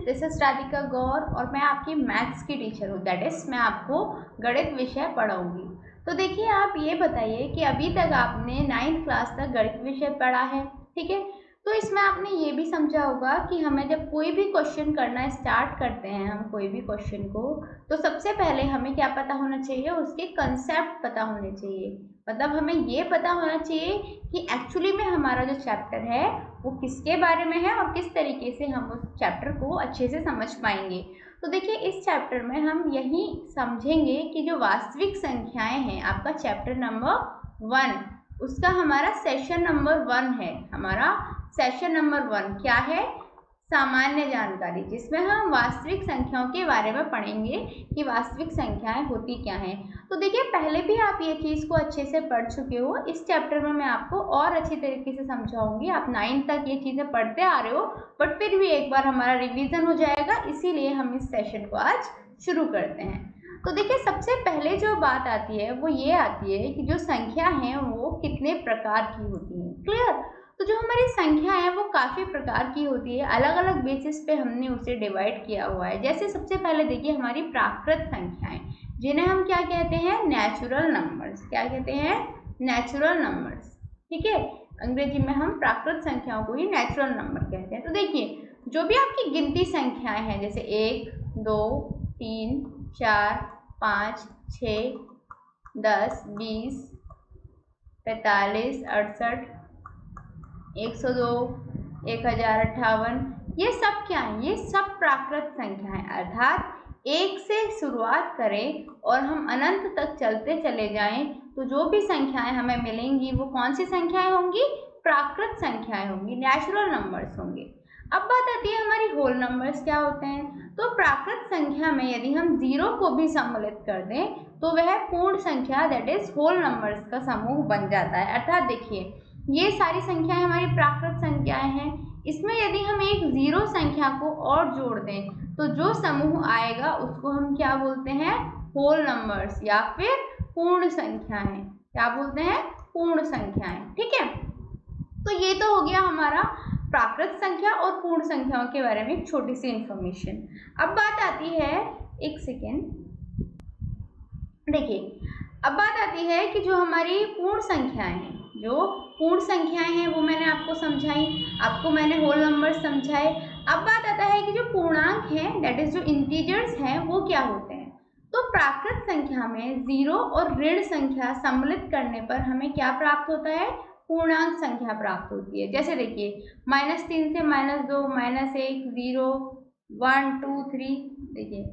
This is Radhika गौर और मैं आपकी मैथ्स की टीचर हूँ, दैट इज मैं आपको गणित विषय पढ़ाऊंगी। तो देखिए, आप ये बताइए कि अभी तक आपने 9th क्लास तक गणित विषय पढ़ा है, ठीक है। तो इसमें आपने ये भी समझा होगा कि हमें जब कोई भी क्वेश्चन करना स्टार्ट करते हैं, हम कोई भी क्वेश्चन को, तो सबसे पहले हमें क्या पता होना चाहिए, उसके कंसेप्ट पता होने चाहिए। मतलब हमें ये पता होना चाहिए कि एक्चुअली में हमारा जो चैप्टर है वो किसके बारे में है और किस तरीके से हम उस चैप्टर को अच्छे से समझ पाएंगे। तो देखिए, इस चैप्टर में हम यही समझेंगे कि जो वास्तविक संख्याएं हैं, आपका चैप्टर नंबर 1, उसका हमारा सेशन नंबर 1 है। हमारा सेशन नंबर 1 क्या है? सामान्य जानकारी, जिसमें हम वास्तविक संख्याओं के बारे में पढ़ेंगे कि वास्तविक संख्याएं होती क्या हैं। तो देखिए, पहले भी आप ये चीज़ को अच्छे से पढ़ चुके हो। इस चैप्टर में मैं आपको और अच्छी तरीके से समझाऊंगी। आप 9th तक ये चीज़ें पढ़ते आ रहे हो, बट फिर भी एक बार हमारा रिवीजन हो जाएगा, इसीलिए हम इस सेशन को आज शुरू करते हैं। तो देखिए, सबसे पहले जो बात आती है वो ये आती है कि जो संख्या है वो कितने प्रकार की होती है। क्लियर? तो जो हमारी संख्या है वो काफ़ी प्रकार की होती है, अलग अलग बेसिस पे हमने उसे डिवाइड किया हुआ है। जैसे सबसे पहले देखिए, हमारी प्राकृत संख्याएं, जिन्हें हम क्या कहते हैं? Natural numbers. क्या कहते हैं? नेचुरल नंबर्स, ठीक है। अंग्रेजी में हम प्राकृत संख्याओं को ही नेचुरल नंबर कहते हैं। तो देखिए, जो भी आपकी गिनती संख्याएं हैं, जैसे 1, 2, 3, 4, 5, 6, 10, 20, 45, 68, 102, 1058, ये सब क्या है? ये सब प्राकृत संख्या है। अर्थात एक से शुरुआत करें और हम अनंत तक चलते चले जाएं तो जो भी संख्याएं हमें मिलेंगी वो कौन सी संख्याएं होंगी? प्राकृत संख्याएं होंगी, नेचुरल नंबर्स होंगे। अब बात आती है हमारी होल नंबर्स क्या होते हैं। तो प्राकृत संख्या में यदि हम 0 को भी सम्मिलित कर दें तो वह पूर्ण संख्या, दैट इज होल नंबर्स का समूह बन जाता है। अर्थात देखिए, ये सारी संख्याएं हमारी प्राकृत संख्याएं हैं। इसमें यदि हम एक 0 संख्या को और जोड़ दें तो जो समूह आएगा उसको हम क्या बोलते हैं? होल नंबर्स या फिर पूर्ण संख्याएं। क्या बोलते हैं? पूर्ण संख्याएं, ठीक है। तो ये तो हो गया हमारा प्राकृत संख्या और पूर्ण संख्याओं के बारे में एक छोटी सी इंफॉर्मेशन। अब बात आती है, एक सेकेंड, देखिए, अब बात आती है कि जो हमारी पूर्ण संख्याएं हैं, जो पूर्ण संख्याएं हैं वो मैंने आपको समझाई, आपको मैंने होल नंबर समझाए। अब बात आता है कि जो पूर्णांक हैं, दैट इज जो इंटीजर्स हैं, वो क्या होते हैं। तो प्राकृत संख्या में 0 और ऋण संख्या सम्मिलित करने पर हमें क्या प्राप्त होता है? पूर्णांक संख्या प्राप्त होती है। जैसे देखिए, -3 से -2, -1, 0, 1, 2, 3, देखिए,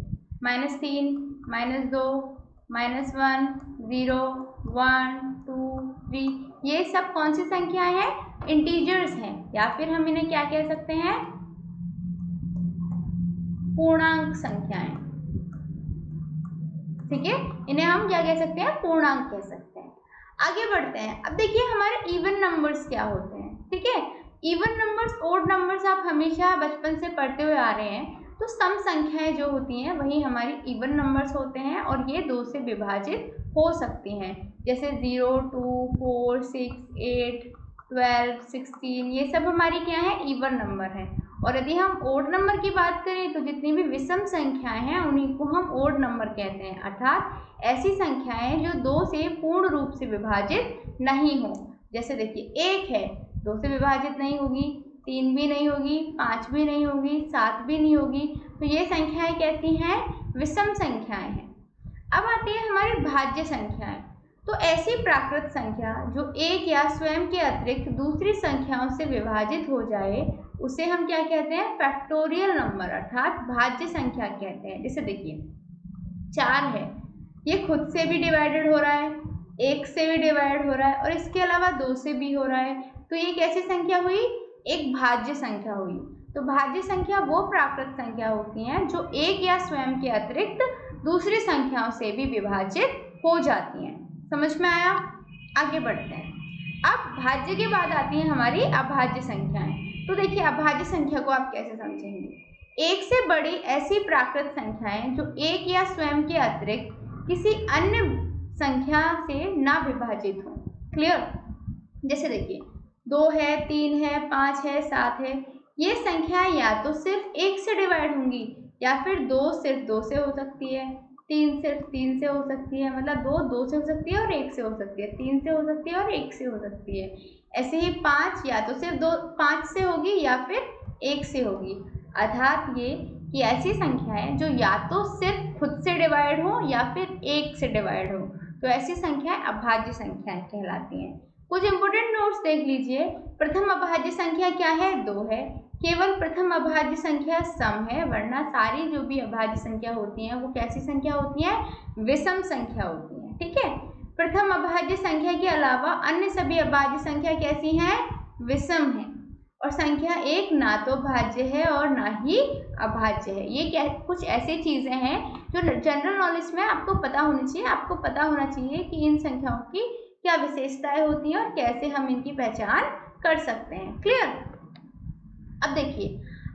-3, -2, -1, 0, 1, 2, 3, ये सब कौन सी संख्याएं हैं? इंटीजर्स हैं, या फिर हम इन्हें क्या कह सकते हैं? पूर्णांक संख्याएं, ठीक है। इन्हें हम क्या कह सकते हैं? पूर्णांक कह सकते हैं। आगे बढ़ते हैं। अब देखिए, हमारे इवन नंबर्स क्या होते हैं, ठीक है। इवन नंबर्स, ओड नंबर्स आप हमेशा बचपन से पढ़ते हुए आ रहे हैं। तो सम संख्याएं जो होती हैं वही हमारी इवन नंबर्स होते हैं और ये 2 से विभाजित हो सकती हैं। जैसे 0, 2, 4, 6, 8, 12, 16, ये सब हमारी क्या है? इवन नंबर हैं। और यदि हम ओड नंबर की बात करें तो जितनी भी विषम संख्याएं हैं उन्हीं को हम ओड नंबर कहते हैं। अर्थात ऐसी संख्याएं जो 2 से पूर्ण रूप से विभाजित नहीं हो। जैसे देखिए, 1 है, 2 से विभाजित नहीं होगी, 3 भी नहीं होगी, 5 भी नहीं होगी, 7 भी नहीं होगी। तो ये संख्याएं कैसी हैं? विषम संख्याएं हैं। अब आती है हमारी भाज्य संख्याएं। तो ऐसी प्राकृत संख्या जो एक या स्वयं के अतिरिक्त दूसरी संख्याओं से विभाजित हो जाए उसे हम क्या कहते हैं? फैक्टोरियल नंबर, अर्थात भाज्य संख्या कहते हैं। जैसे देखिए, 4 है, ये खुद से भी डिवाइडेड हो रहा है, 1 से भी डिवाइड हो रहा है और इसके अलावा 2 से भी हो रहा है। तो ये कैसी संख्या हुई? एक भाज्य संख्या हुई। तो भाज्य संख्या वो प्राकृत संख्या होती हैं जो एक या स्वयं के अतिरिक्त दूसरी संख्याओं से भी विभाजित हो जाती हैं। समझ में आया? आगे बढ़ते हैं। अब भाज्य के बाद आती हैं हमारी अभाज्य संख्याएं। तो देखिए, अभाज्य संख्या को आप कैसे समझेंगे? एक से बड़ी ऐसी प्राकृत संख्याएं जो एक या स्वयं के अतिरिक्त किसी अन्य संख्या से ना विभाजित हो। क्लियर? जैसे देखिए, 2 है, 3 है, 5 है, 7 है, ये संख्या या तो सिर्फ 1 से डिवाइड होंगी या फिर 2 सिर्फ 2 से हो सकती है, 3 सिर्फ 3 से हो सकती है, मतलब 2 2 से हो सकती है और 1 से हो सकती है, 3 से हो सकती है और 1 से हो सकती है। ऐसे ही 5 या तो सिर्फ 5 से होगी या फिर 1 से होगी। अर्थात ये कि ऐसी संख्याएं जो या तो सिर्फ खुद से डिवाइड हो या फिर 1 से डिवाइड हो, तो ऐसी संख्याएं अभाज्य संख्याएं कहलाती हैं। कुछ इंपोर्टेंट नोट्स देख लीजिए। प्रथम अभाज्य संख्या क्या है? 2 है। केवल प्रथम अभाज्य संख्या सम है, वरना सारी जो भी अभाज्य संख्या होती हैं वो कैसी संख्या होती हैं? विषम संख्या होती हैं। ठीक है, प्रथम अभाज्य संख्या के अलावा अन्य सभी अभाज्य संख्या कैसी हैं? विषम है। और संख्या 1 ना तो भाज्य है और ना ही अभाज्य है। ये क्या कुछ ऐसी चीजें हैं जो जनरल नॉलेज में आपको पता होनी चाहिए। आपको पता होना चाहिए कि इन संख्याओं की क्या विशेषताएं होती हैं और कैसे हम इनकी पहचान कर सकते हैं। क्लियर? अब देखिए,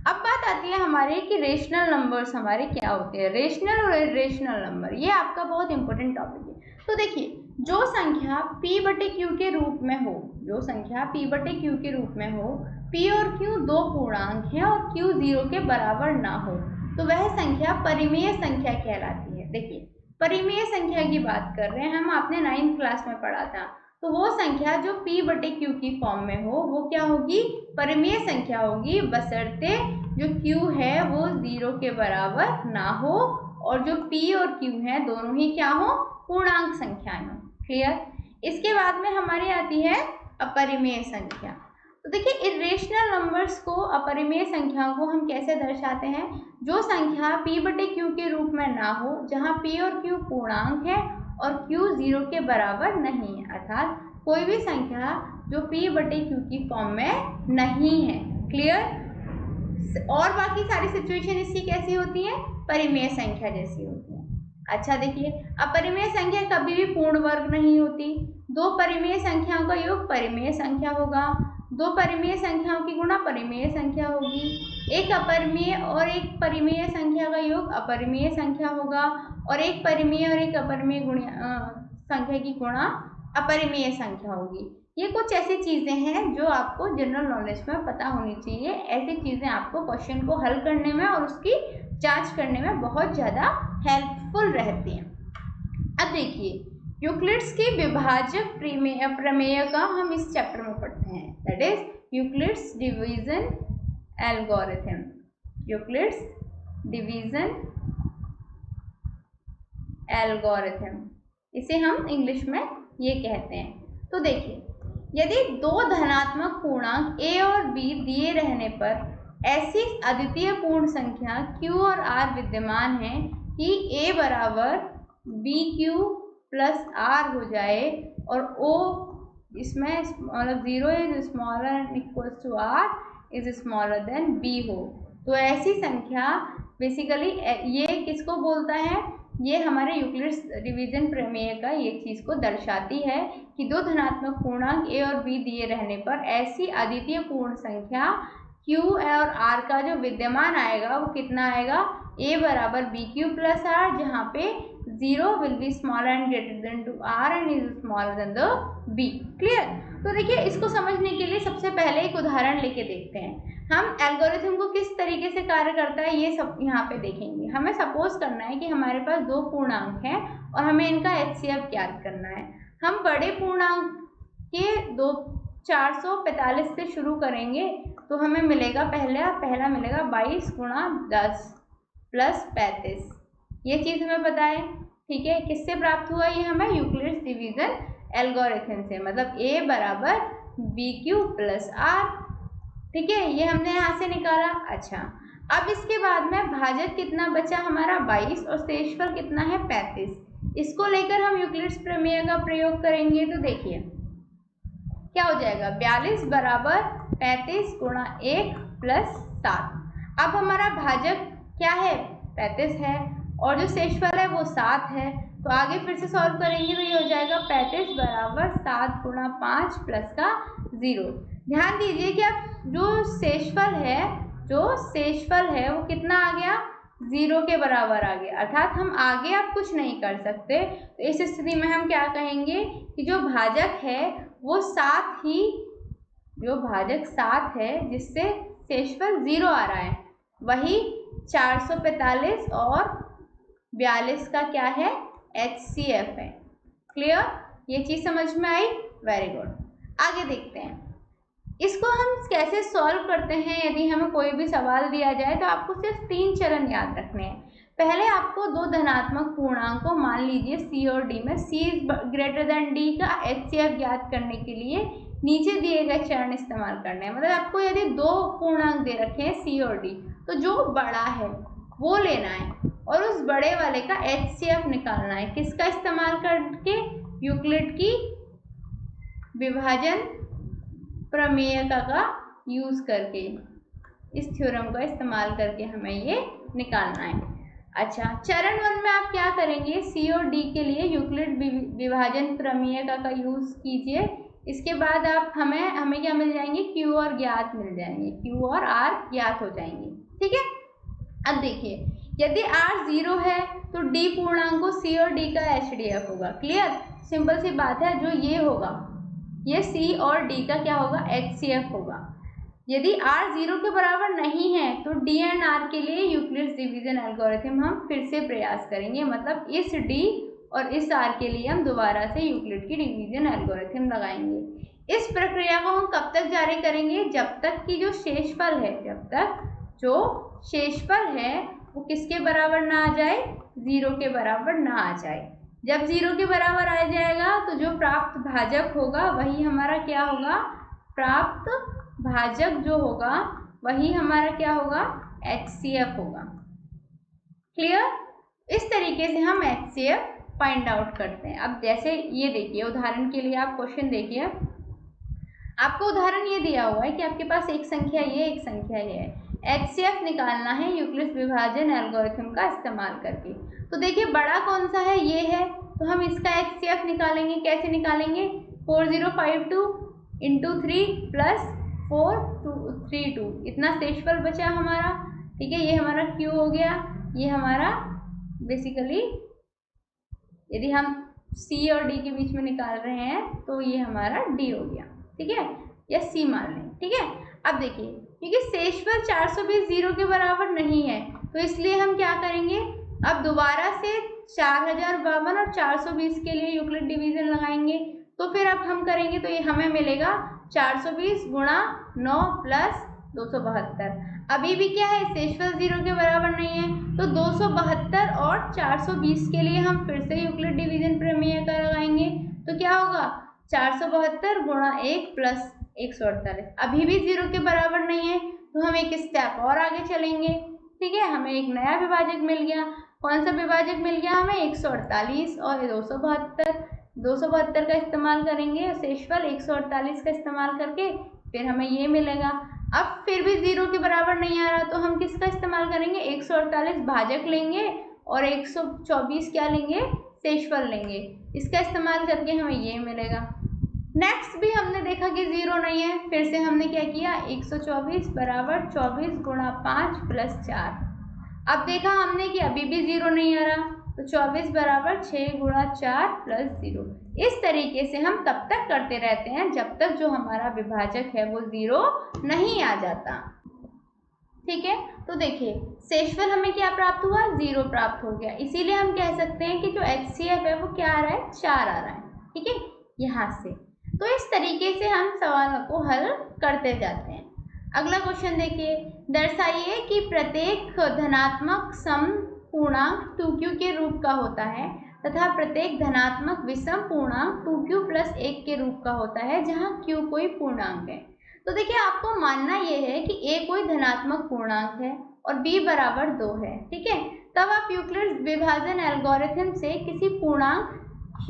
अब बात आती है हमारे कि रेशनल नंबर्स हमारे क्या होते हैं। रेशनल और इरेशनल नंबर, ये आपका बहुत इंपॉर्टेंट टॉपिक है। तो देखिए, जो संख्या p/q के रूप में हो, जो संख्या p/q के रूप में हो, p और q दो पूर्णांक हैं और q 0 के बराबर ना हो, तो वह संख्या परिमेय संख्या कहलाती है। देखिए, परिमेय संख्या की बात कर रहे हैं हम, आपने 9th क्लास में पढ़ा था। तो वो संख्या जो p/q की फॉर्म में हो वो क्या होगी? परिमेय संख्या होगी, बशर्ते जो q है वो 0 के बराबर ना हो और जो p और q है दोनों ही क्या हो? पूर्णांक संख्याएं हो। क्लियर? इसके बाद में हमारी आती है अपरिमेय संख्या। तो देखिए, इरेशनल नंबर्स को, अपरिमेय संख्याओं को हम कैसे दर्शाते हैं? जो संख्या p/q के रूप में ना हो, जहां p और q पूर्णांक है और q 0 के बराबर नहीं है, अर्थात कोई भी संख्या जो p/q की फॉर्म में नहीं है। क्लियर? और बाकी सारी सिचुएशन इसकी कैसी होती है? परिमेय संख्या जैसी होती है। अच्छा देखिए, अपरिमेय संख्या कभी भी पूर्ण वर्ग नहीं होती। दो परिमेय संख्याओं का योग परिमेय संख्या होगा, दो परिमेय संख्याओं की गुणा परिमेय संख्या होगी, एक अपरिमेय और एक परिमेय संख्या का योग अपरिमेय संख्या होगा और एक परिमेय और एक अपरिमेय संख्या की गुणा अपरिमेय संख्या होगी। ये कुछ ऐसी चीजें हैं जो आपको जनरल नॉलेज में पता होनी चाहिए। ऐसी चीजें आपको क्वेश्चन को हल करने में और उसकी जांच करने में बहुत ज़्यादा हेल्पफुल रहती हैं। अब देखिए, यूक्लिड्स की विभाजक प्रमेय का हम इस चैप्टर में पढ़ते हैं, that is Euclid's division algorithm. Euclid's division algorithm, इसे हम इंग्लिश में ये कहते हैं। तो देखिए, यदि दो धनात्मक पूर्णांक a और b दिए रहने पर ऐसी अद्वितीय पूर्ण संख्या q और r विद्यमान है कि a बराबर bq प्लस r हो जाए और o इसमें मतलब 0 is smaller and equal to r is smaller than b हो, तो ऐसी संख्या बेसिकली ये किसको बोलता है? ये हमारे यूक्लिड्स डिवीजन प्रमेय का ये चीज़ को दर्शाती है कि दो धनात्मक पूर्णांक a और b दिए रहने पर ऐसी अद्वितीय पूर्ण संख्या q और r का जो विद्यमान आएगा वो कितना आएगा? a बराबर bq प्लस r, जहाँ पे 0 will be smaller and greater than to r and is smaller than the b। Clear? तो देखिए, इसको समझने के लिए सबसे पहले एक उदाहरण लेके देखते हैं। हम एल्गोरिथम को किस तरीके से कार्य करता है ये सब यहाँ पे देखेंगे। हमें सपोज करना है कि हमारे पास दो पूर्णांक हैं और हमें इनका HCF ज्ञात करना है। हम बड़े पूर्णांक के 445 से शुरू करेंगे तो हमें मिलेगा पहला मिलेगा 22 गुणा 10 प्लस 35। ये चीज़ हमें पता है। ठीक है, किससे प्राप्त हुआ? ये हमें यूक्लिड्स डिवीजन एल्गोरिथम से, मतलब a बराबर bq प्लस r। ठीक है, ये हमने यहाँ से निकाला। अच्छा, अब इसके बाद में भाजक कितना बचा हमारा? 22 और शेषफल कितना है? 35। इसको लेकर हम यूक्लिड्स प्रमेय का प्रयोग करेंगे तो देखिए क्या हो जाएगा? 42 बराबर 35 गुणा 1 प्लस 7। अब हमारा भाजक क्या है? 35 है और जो शेषफल है वो 7 है, तो आगे फिर से सॉल्व करेंगे तो ये हो जाएगा 35 बराबर 7 गुणा 5 प्लस का 0। ध्यान दीजिए कि अब जो शेषफल है वो कितना आ गया? 0 के बराबर आ गया, अर्थात हम आगे अब कुछ नहीं कर सकते। तो इस स्थिति में हम क्या कहेंगे कि जो भाजक है वो 7 ही, जो भाजक 7 है जिससे शेषफल 0 आ रहा है। वही 445 और 42 का क्या है, HCF है। क्लियर, ये चीज समझ में आई? Very good. आगे देखते हैं इसको हम कैसे सॉल्व करते हैं। यदि हमें कोई भी सवाल दिया जाए तो आपको सिर्फ 3 चरण याद रखने हैं। पहले आपको दो धनात्मक पूर्णांक को, मान लीजिए C और D में, C is greater than D का HCF ज्ञात करने के लिए नीचे दिए गए चरण इस्तेमाल करने हैं। मतलब आपको यदि दो पूर्णांक दे रखे हैं C और D, तो जो बड़ा है वो लेना है और उस बड़े वाले का HCF निकालना है। किसका इस्तेमाल करके? यूक्लिड की विभाजन प्रमेय का यूज करके, इस थ्योरम का इस्तेमाल करके हमें ये निकालना है। अच्छा, चरण 1 में आप क्या करेंगे? C और D के लिए यूक्लिड विभाजन प्रमेय का यूज कीजिए। इसके बाद आप हमें क्या मिल जाएंगे? Q और ज्ञात मिल जाएंगे, Q और R ज्ञात हो जाएंगे। ठीक है, अब देखिए यदि R 0 है तो D पूर्णांक को C और D का HDF होगा। क्लियर, सिंपल सी बात है। जो ये होगा ये C और D का क्या होगा? HCF होगा। यदि R 0 के बराबर नहीं है तो D एंड R के लिए यूक्लिड्स डिवीजन एल्गोरिथम हम फिर से प्रयास करेंगे। मतलब इस D और इस R के लिए हम दोबारा से यूक्लिड की डिवीजन एल्गोरिथम लगाएंगे। इस प्रक्रिया को हम कब तक जारी करेंगे? जब तक कि जो शेषफल है वो किसके बराबर ना आ जाए? 0 के बराबर ना आ जाए। जब 0 के बराबर आ जाएगा तो जो प्राप्त भाजक होगा वही हमारा क्या होगा? प्राप्त भाजक जो होगा वही हमारा क्या होगा? HCF होगा। क्लियर, इस तरीके से हम HCF फाइंड आउट करते हैं। अब जैसे ये देखिए, उदाहरण के लिए आप क्वेश्चन देखिए, आपको उदाहरण ये दिया हुआ है कि आपके पास एक संख्या ये, एक संख्या ये है। HCF निकालना है यूक्लिड्स विभाजन एल्गोरिथम का इस्तेमाल करके। तो देखिए बड़ा कौन सा है? ये है, तो हम इसका HCF निकालेंगे। कैसे निकालेंगे? 4052 इंटू 3 प्लस 432, इतना शेषफल बचा हमारा। ठीक है, ये हमारा Q हो गया, ये हमारा बेसिकली यदि हम C और D के बीच में निकाल रहे हैं तो ये हमारा D हो गया। ठीक है, या C मान लें। ठीक है, अब देखिए क्योंकि शेषफल 420 0 के बराबर नहीं है तो इसलिए हम क्या करेंगे? अब दोबारा से 4052 और 420 के लिए यूक्लिड डिवीजन लगाएंगे। तो फिर अब हम करेंगे तो ये हमें मिलेगा 420 गुणा 9 प्लस 272। अभी भी क्या है? शेषफल 0 के बराबर नहीं है तो 272 और 420 के लिए हम फिर से यूक्लिड डिवीजन प्रमेय का लगाएंगे। तो क्या होगा? 472 गुणा 1 प्लस 148। अभी भी 0 के बराबर नहीं है तो हम एक स्टेप और आगे चलेंगे। ठीक है, हमें एक नया विभाजक मिल गया। कौन सा विभाजक मिल गया हमें? 148 और 272 का इस्तेमाल करेंगे, शेषफल 148 का इस्तेमाल करके फिर हमें ये मिलेगा। अब फिर भी 0 के बराबर नहीं आ रहा तो हम किसका इस्तेमाल करेंगे? 148 भाजक लेंगे और 124 क्या लेंगे? शेषफल लेंगे। इसका इस्तेमाल करके हमें ये मिलेगा। नेक्स्ट भी हमने देखा कि 0 नहीं है, फिर से हमने क्या किया? 124 बराबर 24 गुणा 5 प्लस 4। अब देखा हमने कि अभी भी 0 नहीं आ रहा तो 24 बराबर 6 गुणा 4 प्लस 0। इस तरीके से हम तब तक करते रहते हैं जब तक जो हमारा विभाजक है वो 0 नहीं आ जाता। ठीक है, तो देखिए शेषफल हमें क्या प्राप्त हुआ? 0 प्राप्त हो गया। इसीलिए हम कह सकते हैं कि जो HCF है वो क्या आ रहा है? 4 आ रहा है। ठीक है, यहाँ से। तो इस तरीके से हम सवालों को हल करते जाते हैं। अगला क्वेश्चन देखिए, दर्शाइए कि प्रत्येक धनात्मक सम पूर्णांक 2q के रूप का होता है तथा प्रत्येक धनात्मक विषम पूर्णांक 2q प्लस 1 के रूप का होता है जहाँ q कोई पूर्णांक है। तो देखिए आपको मानना यह है कि a कोई धनात्मक पूर्णांक है और b बराबर 2 है। ठीक है, तब आप यूक्लिड्स विभाजन एल्गोरिथम से किसी पूर्णांक q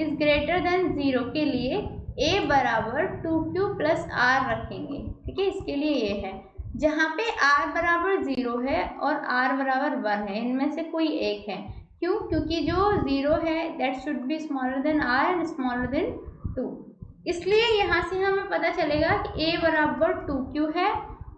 इज ग्रेटर देन 0 के लिए a बराबर 2q प्लस r रखेंगे। ठीक है, इसके लिए ये है जहाँ पे r बराबर 0 है और r बराबर 1 है, इनमें से कोई एक है। क्यों? क्योंकि जो 0 है that should be smaller than r and smaller than 2। इसलिए यहाँ से हमें पता चलेगा कि a बराबर 2q है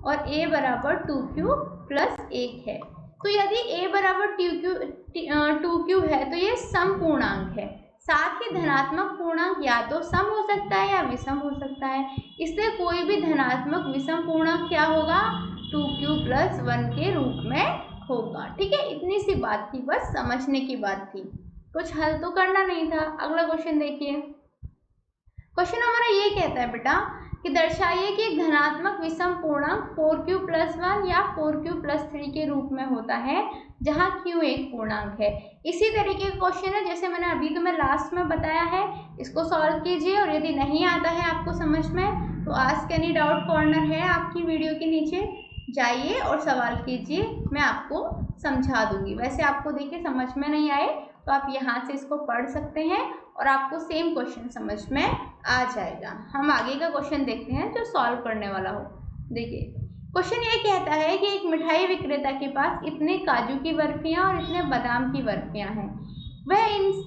और a बराबर 2q प्लस 1 है। तो यदि a बराबर 2q है तो ये सम पूर्णांक है। साथ ही धनात्मक पूर्णांक या तो सम हो सकता है या विषम हो सकता है, इसलिए कोई भी धनात्मक विषम पूर्णांक क्या होगा, 2q + 1 के रूप में होगा। ठीक है, इतनी सी बात थी, बस समझने की बात थी, कुछ हल तो करना नहीं था। अगला क्वेश्चन देखिए, क्वेश्चन हमारा ये कहता है बेटा कि दर्शाइए कि एक धनात्मक विषम पूर्णांक 4q + 1 या 4q + 3 के रूप में होता है जहां q एक पूर्णांक है। इसी तरीके का क्वेश्चन है जैसे मैंने अभी तुम्हें लास्ट में बताया है, इसको सॉल्व कीजिए और यदि नहीं आता है आपको समझ में तो आस्क एनी डाउट कॉर्नर है आपकी वीडियो के नीचे, जाइए और सवाल कीजिए, मैं आपको समझा दूंगी। वैसे आपको देखिए समझ में नहीं आए तो आप यहाँ से इसको पढ़ सकते हैं और आपको सेम क्वेश्चन समझ में आ जाएगा। हम आगे का क्वेश्चन देखते हैं जो सॉल्व करने वाला हो। देखिए क्वेश्चन ये कहता है कि एक मिठाई विक्रेता के पास इतने काजू की बर्फियां और इतने बादाम की बर्फियां हैं। वह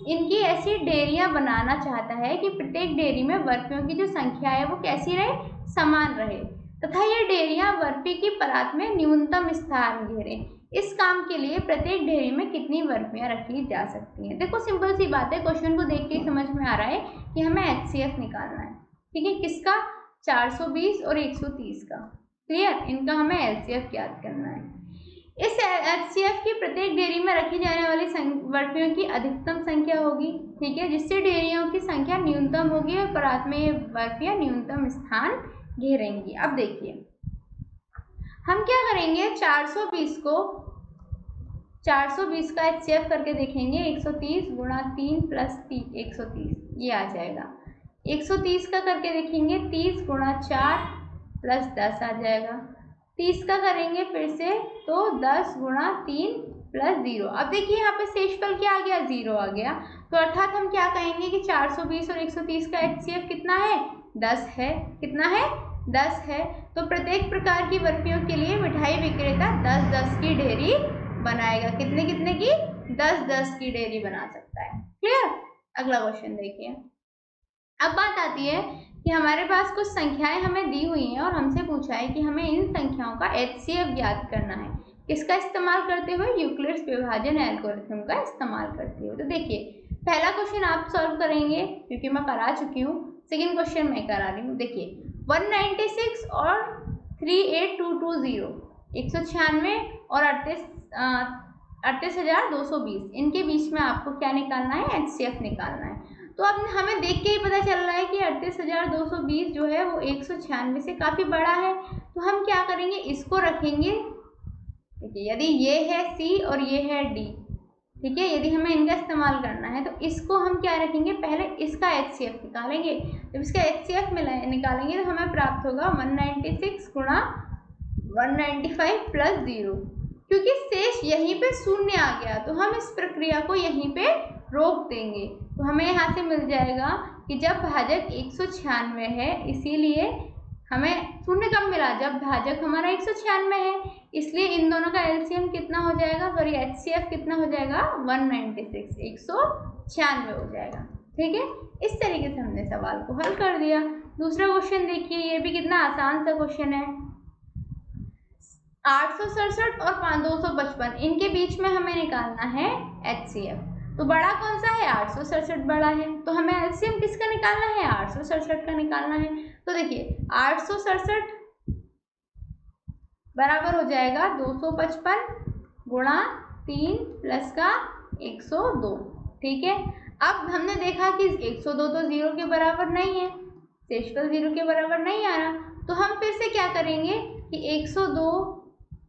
इनकी ऐसी डेयरियां बनाना चाहता है कि प्रत्येक डेयरी में बर्फियों की जो संख्या है वो कैसी रहे, समान रहे, तथा ये डेयरियां बर्फी की परात में न्यूनतम स्थान घेरें। इस काम के लिए प्रत्येक डेयरी में कितनी बर्फियां रखी जा सकती हैं। देखो सिंपल सी बात है, क्वेश्चन को देख के समझ में आ रहा है कि हमें HCF निकालना है। ठीक है, किसका, 420 और 130 का। क्लियर, इनका हमें LCF ज्ञात करना है। इस HCF की प्रत्येक डेयरी में रखी जाने वाली बर्फियों की अधिकतम संख्या होगी। ठीक है, जिससे डेयरियों की संख्या न्यूनतम होगी और परात में ये बर्फियां न्यूनतम स्थान घेरेंगी। अब देखिए हम क्या करेंगे, 420 का HCF करके देखेंगे। 130 × 3 + 130 ये आ जाएगा। 130 का करके देखेंगे, 30 × 4 + 10 आ जाएगा। 30 का करेंगे फिर से तो 10 × 3 + 0। अब देखिए यहाँ पे शेषफल क्या आ गया, 0 आ गया। तो अर्थात हम क्या कहेंगे कि 420 और 130 का HCF कितना है, 10 है। कितना है, 10 है। तो प्रत्येक प्रकार की बर्फियों के लिए मिठाई विक्रेता 10-10 की डेयरी बनाएगा। कितने कितने की, 10-10 की डेयरी बना सकता है। क्लियर। अगला क्वेश्चन देखिए। अब बात आती है कि हमारे पास कुछ संख्याएं हमें दी हुई हैं और हमसे पूछा है कि हमें इन संख्याओं का HCF ज्ञात करना है। किसका इस्तेमाल करते हुए, यूक्लिड्स विभाजन एल्गोरिथम का इस्तेमाल करते हुए। तो देखिए पहला क्वेश्चन आप सॉल्व करेंगे क्योंकि मैं करा चुकी हूँ, सेकेंड क्वेश्चन मैं करा रही हूँ। देखिए 196 और 38220, 196 और 38,220, इनके बीच में आपको क्या निकालना है, HCF निकालना है। तो अब हमें देख के ही पता चल रहा है कि 38,220 जो है वो 196 से काफ़ी बड़ा है। तो हम क्या करेंगे, इसको रखेंगे। देखिए यदि ये है C और ये है D, ठीक है, यदि हमें इनका इस्तेमाल करना है तो इसको हम क्या रखेंगे, पहले इसका HCF निकालेंगे। जब इसका HCF निकालेंगे तो हमें प्राप्त होगा 196 × 195 + 0। क्योंकि शेष यहीं पे शून्य आ गया तो हम इस प्रक्रिया को यहीं पे रोक देंगे। तो हमें यहाँ से मिल जाएगा कि जब भाजक 196 है, इसीलिए हमें शून्य कब मिला, जब भाजक हमारा 196 है, इसलिए इन दोनों का LCM कितना हो जाएगा, सॉरी HCF कितना हो जाएगा, 196, 196 हो जाएगा। ठीक है, इस तरीके से हमने सवाल को हल कर दिया। दूसरा क्वेश्चन देखिए, ये भी कितना आसान सा क्वेश्चन है। 867 और 255, इनके बीच में हमें निकालना है HCF। तो बड़ा कौन सा है, 867 बड़ा है, तो हमें LCM किसका निकालना है, 867 का निकालना है। तो देखिए 867 बराबर हो जाएगा 255 × 3 + का 102। ठीक है, अब हमने देखा कि 102 तो 0 के बराबर नहीं है, शेषफल 0 के बराबर नहीं आ रहा, तो हम फिर से क्या करेंगे कि 102,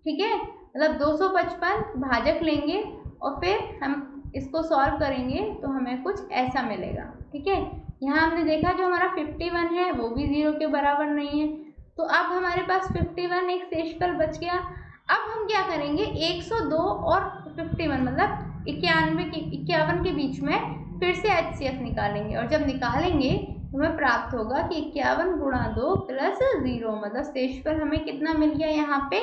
ठीक है, मतलब 255 भाजक लेंगे और फिर हम इसको सॉल्व करेंगे तो हमें कुछ ऐसा मिलेगा। ठीक है, यहाँ हमने देखा जो हमारा 51 है वो भी 0 के बराबर नहीं है, तो अब हमारे पास 51 एक शेषफल बच गया। अब हम क्या करेंगे, 102 और 51 मतलब 51 के बीच में फिर से HCF निकालेंगे और जब निकालेंगे तो हमें प्राप्त होगा कि 51 × 2 + 0, मतलब शेषफल हमें कितना मिल गया, यहाँ पे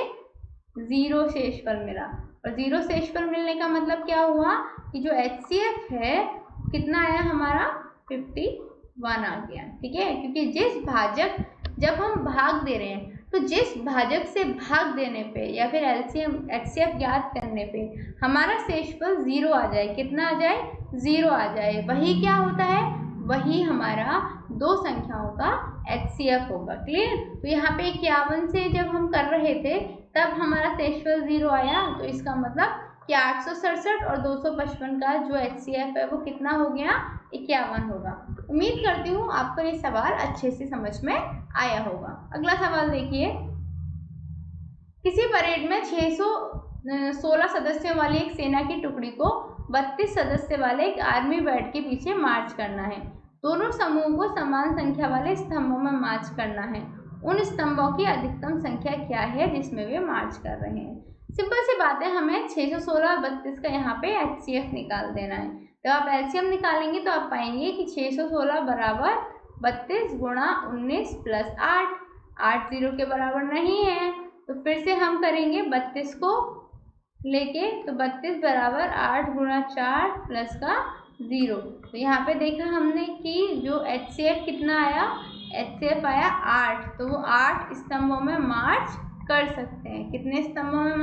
0 शेषफल मिला। और 0 शेषफल मिलने का मतलब क्या हुआ कि जो HCF है कितना आया हमारा, 51 आ गया। ठीक है, क्योंकि जिस भाजक, जब हम भाग दे रहे हैं तो तो जिस भाजक से भाग देने पे या फिर एलसीएम एचसीएफ ज्ञात करने पे हमारा शेषफल 0 आ जाए, कितना आ जाए? 0 आ जाए, वही क्या होता है? वही हमारा दो संख्याओं का एचसीएफ होगा। क्लियर? तो यहाँ पे 51 से जब हम कर रहे थे तब हमारा शेषफल 0 आया, तो इसका मतलब कि 867 और 255 का जो एचसीएफ है वो कितना हो गया? 51 होगा। उम्मीद करती हूँ आपको ये सवाल अच्छे से समझ में आया होगा। अगला सवाल देखिए, किसी परेड में 616 सदस्यों वाली एक सेना की टुकड़ी को 32 सदस्य वाले एक आर्मी बैंड के पीछे मार्च करना है। दोनों समूहों को समान संख्या वाले स्तंभों में मार्च करना है। उन स्तंभों की अधिकतम संख्या क्या है जिसमें वे मार्च कर रहे हैं? सिंपल सी बात है, हमें 616 और 32 का यहाँ पे एचसीएफ निकाल देना है। जब आप एलसीएम निकालेंगे तो आप पाएंगे कि 616 बराबर 32 गुणा 19 प्लस 8 0 के बराबर नहीं है, तो फिर से हम करेंगे 32 को लेके, तो 32 बराबर 8 गुणा 4 प्लस का 0। तो यहाँ पे देखा हमने कि जो एचसीएफ कितना आया? एचसीएफ आया 8, तो वो 8 स्तंभों में मार्च कर सकते हैं। कितने स्तंभों में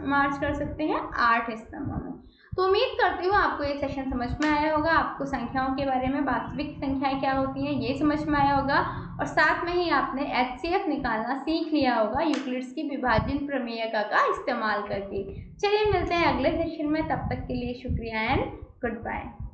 मार्च कर सकते हैं? 8 स्तंभों में। तो उम्मीद करती हूँ आपको ये सेशन समझ में आया होगा, आपको संख्याओं के बारे में, वास्तविक संख्याएं क्या होती हैं ये समझ में आया होगा, और साथ में ही आपने एचसीएफ निकालना सीख लिया होगा यूक्लिड्स की विभाजन प्रमेय का इस्तेमाल करके। चलिए मिलते हैं अगले सेशन में, तब तक के लिए शुक्रिया एंड गुड बाय।